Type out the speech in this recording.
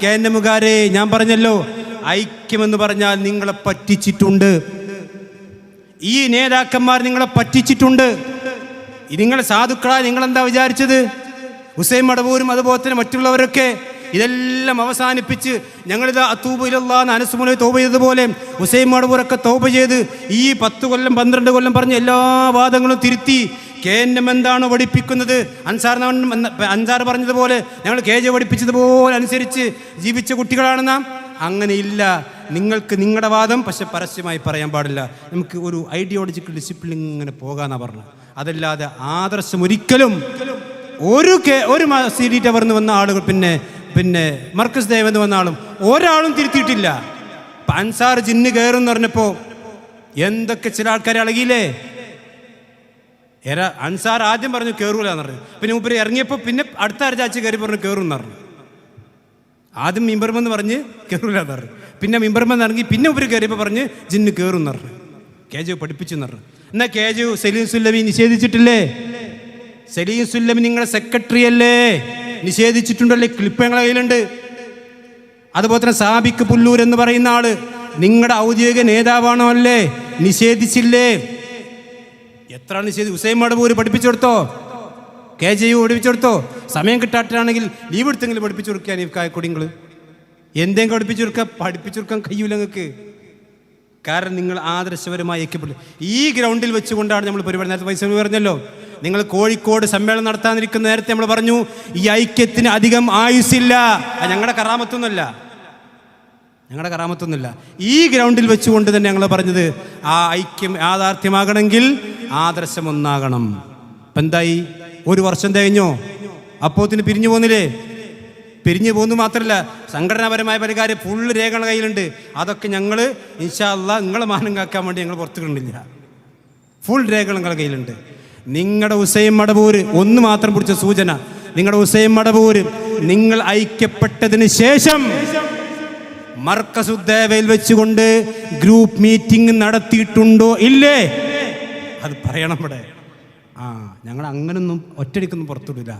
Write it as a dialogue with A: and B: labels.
A: കേന്നമുകാരെ, ഞാൻ പറഞ്ഞല്ലോ, ഐക്യമെന്ന് പറഞ്ഞാൽ നിങ്ങളെ പറ്റിച്ചിട്ടുണ്ട്. ഈ നേതാക്കന്മാർ നിങ്ങളെ പറ്റിച്ചിട്ടുണ്ട്. നിങ്ങൾ സാധുക്കളായി നിങ്ങളെന്താ വിചാരിച്ചത്? ഹുസൈൻ മടവൂരും അതുപോലെ തന്നെ മറ്റുള്ളവരൊക്കെ ഇതെല്ലാം അവസാനിപ്പിച്ച് ഞങ്ങളിത് തൗബ ഇലല്ലാഹ് അനസ് മൗലവി തൗബ ചെയ്തതുപോലെ ഹുസൈൻ മടവൂരൊക്കെ തൗബ ചെയ്ത് ഈ 10 കൊല്ലം 12 കൊല്ലം പറഞ്ഞ് എല്ലാ വാദങ്ങളും തിരുത്തി KNM എന്താണോ പഠിപ്പിക്കുന്നത്, അൻസാർ പറഞ്ഞതുപോലെ ഞങ്ങൾ KJ പഠിപ്പിച്ചതുപോലെ അനുസരിച്ച് ജീവിച്ച കുട്ടികളാണ് നാം. അങ്ങനെയില്ല. നിങ്ങൾക്ക് നിങ്ങളുടെ വാദം പക്ഷെ പരസ്യമായി പറയാൻ പാടില്ല. നമുക്ക് ഒരു ഐഡിയോളജിക്കൽ ഡിസിപ്ലിൻ ഇങ്ങനെ പോകാന്നാണ് പറഞ്ഞത്. അതല്ലാതെ ആദർശം ഒരിക്കലും ഒരു CD ടവർന്ന് വന്ന ആളുകൾ പിന്നെ മർക്കസ് ദേവെന്ന് വന്ന ആളും ഒരാളും തിരുത്തിയിട്ടില്ല. അൻസാർ ജിന്ന് കയറുമെന്ന് പറഞ്ഞപ്പോൾ എന്തൊക്കെ ചില ആൾക്കാരെ അളകിയില്ലേ. അൻസാർ ആദ്യം പറഞ്ഞു കയറൂല എന്ന് പറഞ്ഞു. പിന്നെ മൂപ്പര് ഇറങ്ങിയപ്പോൾ പിന്നെ അടുത്ത ആഴ്ച കയറി പറഞ്ഞു കയറും എന്ന് പറഞ്ഞു. ആദ്യം മിമ്പർമെന്ന് പറഞ്ഞ് കയറൂല എന്ന് പറഞ്ഞു. പിന്നെ മിമ്പർമെന്ന് ഇറങ്ങി പിന്നെ മൂപ്പര് കയറിയപ്പോൾ പറഞ്ഞ് ജിന്ന് കയറും എന്ന് പറഞ്ഞു. KJ പഠിപ്പിച്ചെന്ന് പറഞ്ഞു. എന്നാൽ KJ സലീം സുല്ലമി നിഷേധിച്ചിട്ടില്ലേ? സലീം സുല്ലമി നിങ്ങളുടെ സെക്രട്ടറി അല്ലേ? നിഷേധിച്ചിട്ടുണ്ടല്ലേ? ക്ലിപ്പ് ഞങ്ങളുടെ കയ്യിലുണ്ട്. അതുപോലെ തന്നെ സാബിക്ക് പുല്ലൂർ എന്ന് പറയുന്ന ആള് നിങ്ങളുടെ ഔദ്യോഗിക നേതാവാണോ അല്ലേ? നിഷേധിച്ചില്ലേ? എത്ര ഹുസൈൻ മടവൂര് പഠിപ്പിച്ചു കൊടുത്തോ? KJU പഠിപ്പിച്ചു കൊടുത്തോ? സമയം കിട്ടാട്ടാണെങ്കിൽ ലീവ് എടുത്തെങ്കിലും പഠിപ്പിച്ചു കൊടുക്കാൻ ഈ കായക്കൊടിങ്ങൾ എന്തെങ്കിലും പഠിപ്പിച്ചു കൊടുക്കാൻ കഴിയൂല നിങ്ങൾക്ക്. കാരണം നിങ്ങൾ ആദർശപരമായി ഐക്യപ്പെട്ടു. ഈ ഗ്രൗണ്ടിൽ വെച്ചുകൊണ്ടാണ് നമ്മൾ പരിപാടി. നേരത്തെ പൈസ പറഞ്ഞല്ലോ, നിങ്ങൾ കോഴിക്കോട് സമ്മേളനം നടത്താനിരിക്കുന്ന നേരത്തെ നമ്മൾ പറഞ്ഞു ഈ ഐക്യത്തിന് അധികം ആയുസില്ല. ഞങ്ങളുടെ കറാമത്തൊന്നുമില്ല. ഈ ഗ്രൗണ്ടിൽ വെച്ചുകൊണ്ട് തന്നെ ഞങ്ങൾ പറഞ്ഞത് ആ ഐക്യം യാഥാർത്ഥ്യമാകണമെങ്കിൽ ആദർശം ഒന്നാകണം. ഇപ്പം എന്തായി? 1 വർഷം തികഞ്ഞോ? അപ്പോത്തിന് പിരിഞ്ഞു പോന്നില്ലേ? പിരിഞ്ഞു പോകുന്നു മാത്രമല്ല, സംഘടനാപരമായ പല കാര്യം ഫുള്ള് രേഖകളുടെ കയ്യിലുണ്ട്. അതൊക്കെ ഞങ്ങൾ ഇൻഷാ അല്ലാഹ് നിങ്ങളെ മാനം കാക്കാൻ വേണ്ടി ഞങ്ങൾ പുറത്തു കിട്ടുന്നില്ല. ഫുൾ രേഖകൾ നിങ്ങളുടെ കയ്യിലുണ്ട്. നിങ്ങളുടെ ഹുസൈൻ മടവൂര് ഒന്ന് മാത്രം പിടിച്ച സൂചന, നിങ്ങളുടെ ഹുസൈൻ മടവൂര് നിങ്ങൾ ഐക്യപ്പെട്ടതിന് ശേഷം മർക്കസുദ്ദേവയിൽ വെച്ചുകൊണ്ട് ഗ്രൂപ്പ് മീറ്റിംഗ് നടത്തിയിട്ടുണ്ടോ ഇല്ലേ? അത് പറയണം ഇവിടെ. ഞങ്ങൾ അങ്ങനൊന്നും ഒറ്റയടിക്കൊന്നും പുറത്തുവിടില്ല.